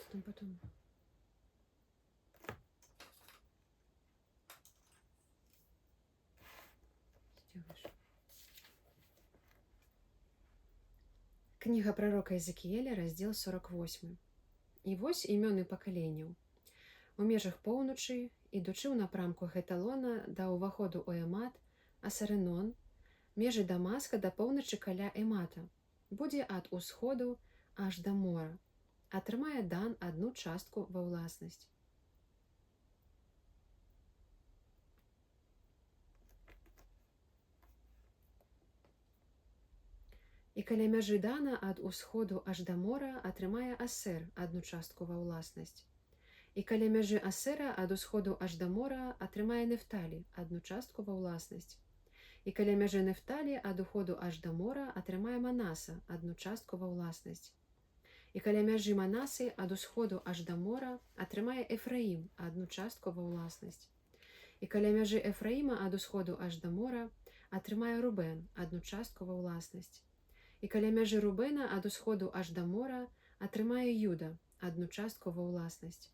там потом? Сделаешь. Книга пророка Езекіеля, раздзел 48. І вось імёны пакаленняў. У межах поўначы, ідучы ў напрамку Геталона да ўваходу ў Эмат, Асарэнон, межы Дамаска да поўначы каля Эмата, будзе ад усходу аж да мора. Атрымае Дан адну частку ва ўласнасць. І каля мяжы Дана ад усходу аж да мора атрымае Асэр адну частку ва ўласнасць. І каля мяжы Асэра ад усходу аж да мора атрымае Нефталі адну частку ва ўласнасць. І каля мяжы Нефталі ад уходу аж да мора атрымае Манаса адну частку ва ўласнасць. І каля мяжы Манасы ад усходу аж да мора атрымае Ефраім адну частку ва ўласнасць. І каля мяжы Ефраіма ад усходу аж да мора атрымае Рубен адну частку ва ўласнасць. І каля мяжы Рубена ад усходу аж да мора атрымае Юда адну частку ва ўласнасць.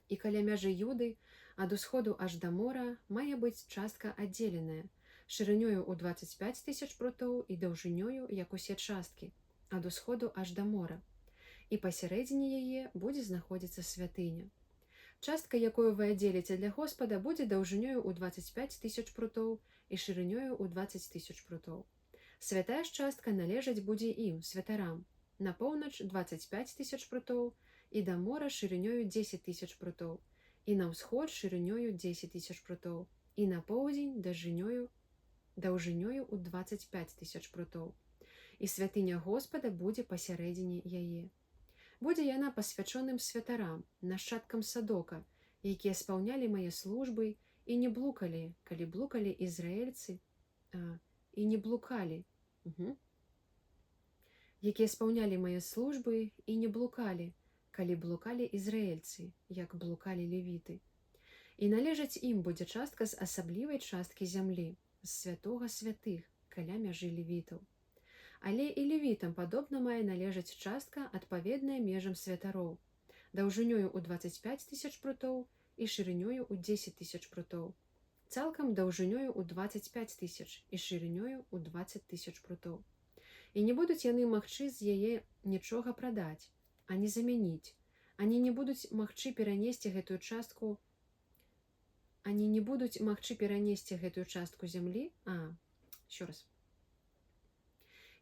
І каля мяжы Юды ад усходу аж да мора мае быць частка аддзеленая, шырынёю ў 25 000 прутоў і даўжынёю, як усе часткі, ад усходу аж да мора. І пасярэдзіне яе будзе знаходзіцца святыня. Частка, якую вы аддзеліце для Господа, будзе даўжынёю ў 25 000 прутоў і шырынёю ў 20 000 прутоў. Святая ж частка належаць будзе ім, святарам, на поўнач 25 000 прутоў і да мора шырынёю 10 000 прутоў, і на ўсход шырынёю 10 000 прутоў, і на поўдзень даўжынёю ў 25 000 прутоў. І святыня Господа будзе пасярэдзіне яе. Будзе яна пасвячоным святарам, нашчадкам Садока, якія спаўнялі мае службы і не блукалі, калі блукалі ізраільцы, і не блукалі, якія спаўнялі мае службы і не блукалі, калі блукалі ізраільцы, як блукалі левіты. І належаць ім будзе частка з асаблівай часткі зямлі, з святога святых, каля мяжы левітаў. Але і левітам падобна мае належаць частка, адпаведная межам святароў, даўжынёю ў 25 000 прутоў і шырынёю ў 10 000 прутоў, цалкам даўжынёю ў 25 000 і шырынёю ў 20 000 прутоў. І не будуць яны магчы з яе нічога прадаць, ані замяніць, ані не будуць магчы перанесці гэтую частку зямлі,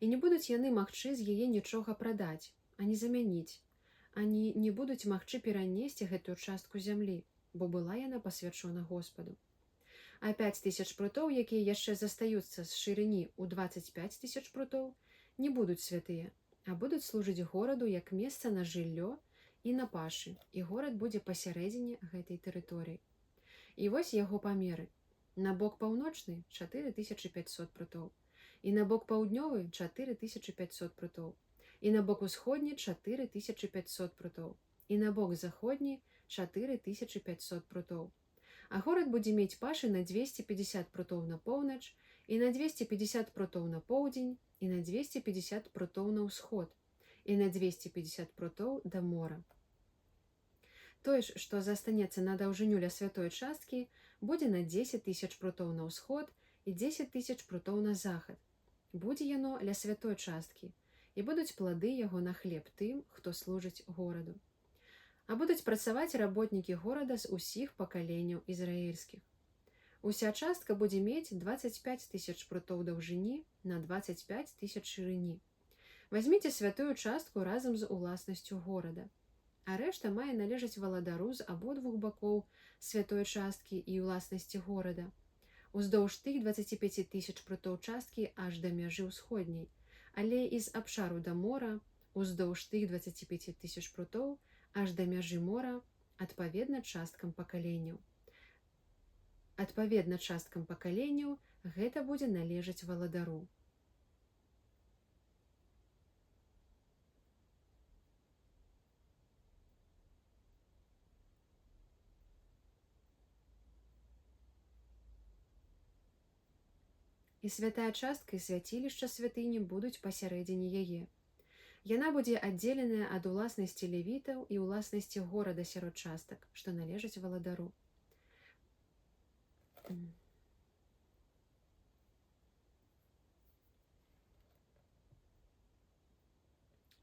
І не будуць яны магчы з яе нічога прадаць, ані замяніць, ані не будуць магчы перанесці гэтую частку зямлі, бо была яна пасвячона Господу. А 5 000 прутоў, якія яшчэ застаюцца з шырыні ў 25 000 прутоў, не будуць святыя, а будуць служыць гораду як месца на жыллё і на пашы, і горад будзе пасярэдзіне гэтай тэрыторыі. І вось яго памеры. На бок паўночны 4500 прутоў, і на бок паўднёвы 4500 прутоў, і на бок усходні 4500 прутоў, і на бок заходні 4500 прутоў. А горад будзе мець пашы на 250 прутоў на поўнач, і на 250 прутоў на поўдзень, і на 250 прутоў на ўсход, і на 250 прутоў да мора. Тое ж, што застанецца на даўжыню ля святой часткі, будзе на 10 000 прутоў на ўсход і 10 000 прутоў на захад. Будзе яно ля святой часткі, і будуць плады яго на хлеб тым, хто служыць гораду. А будуць працаваць работнікі горада з усіх пакаленняў ізраільскіх. Уся частка будзе мець 25 000 прутоў даўжыні на 25 000 шырыні. Вазьміце святую частку разам з уласнасцю горада. А рэшта мае належаць валадару з абодвух бакоў святой часткі і ўласнасці горада, уздоўж тых 25 000 прутоў часткі аж да мяжы ўсходняй, але і з абшару да мора, уздоўж тых 25 000 прутоў аж да мяжы мора, адпаведна часткам пакаленняў. Адпаведна часткам пакаленняў гэта будзе належаць валадару. І святая частка і свяцілішча святыні будуць пасярэдзіне яе. Яна будзе аддзеленая ад уласнасці левітаў і ўласнасці горада сярод частак, што належаць валадару.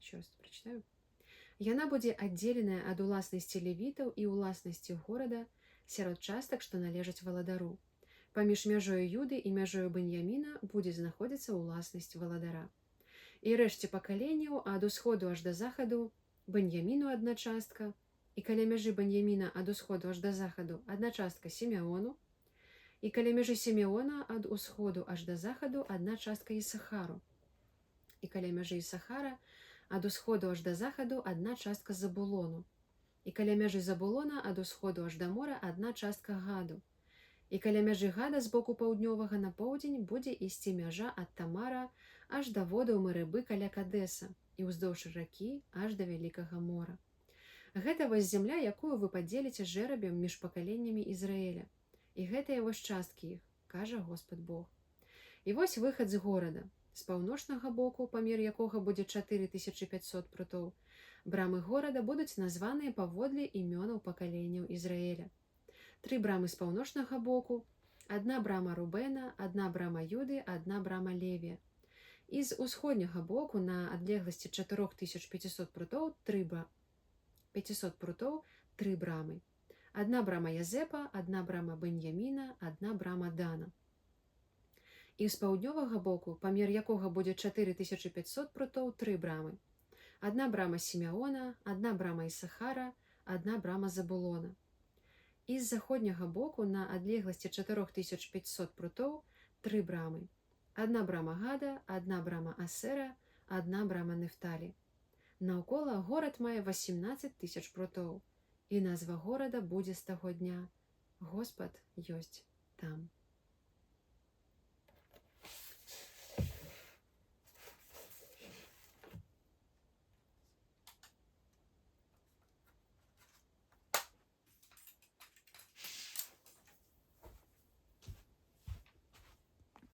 Еще раз прочитаю. Яна будзе аддзеленая ад уласнасці левітаў і ўласнасці горада сярод частак, што належаць валадару. Паміж мяжою Юды і мяжою Беньяміна будзе знаходзіцца ўласнасць валадара. І рэшце пакаленняў ад усходу аж да захаду Беньяміну адна частка, і каля мяжы Беньяміна ад усходу аж да захаду адна частка Сімеону, і каля мяжы Сімеона ад усходу аж да захаду адна частка Ісахару, і каля мяжы Ісахара ад усходу аж да захаду адна частка Забулону, і каля мяжы Забулона ад усходу аж да мора адна частка Гаду, і каля мяжы Гада з боку паўднёвага на поўдзень будзе ісці мяжа ад Тамара аж да водаў Мерыбы каля Кадэса і ўздоўж ракі аж да вялікага мора. Гэта вось зямля, якую вы падзеліце жэрабем між пакаленнямі Ізраіля, і гэтыя вось часткі іх, кажа Господ Бог. І вось выхад з горада. З паўночнага боку, памер якога будзе 4500 прутоў, брамы горада будуць названыя паводле імёнаў пакаленняў Ізраіля. 3 брамы з паўночнага боку, адна брама Рубена, адна брама Юды, адна брама Левія. І з усходняга боку на адлегласці 4500 прутоў 500 прутоў 3 брамы. Адна брама Язэпа, адна брама Беньяміна, адна брама Дана. І з паўднёвага боку, памер якога будзе 4500 прутоў 3 брамы. Адна брама Сімеона, адна брама Ісахара, адна брама Забулона. І з заходняга боку на адлегласці 4500 прутоў 3 брамы. Адна брама Гада, адна брама Асера, адна брама Нефталі. Наўкола горад мае 18 000 прутоў, і назва горада будзе з таго дня. Господ ёсць там.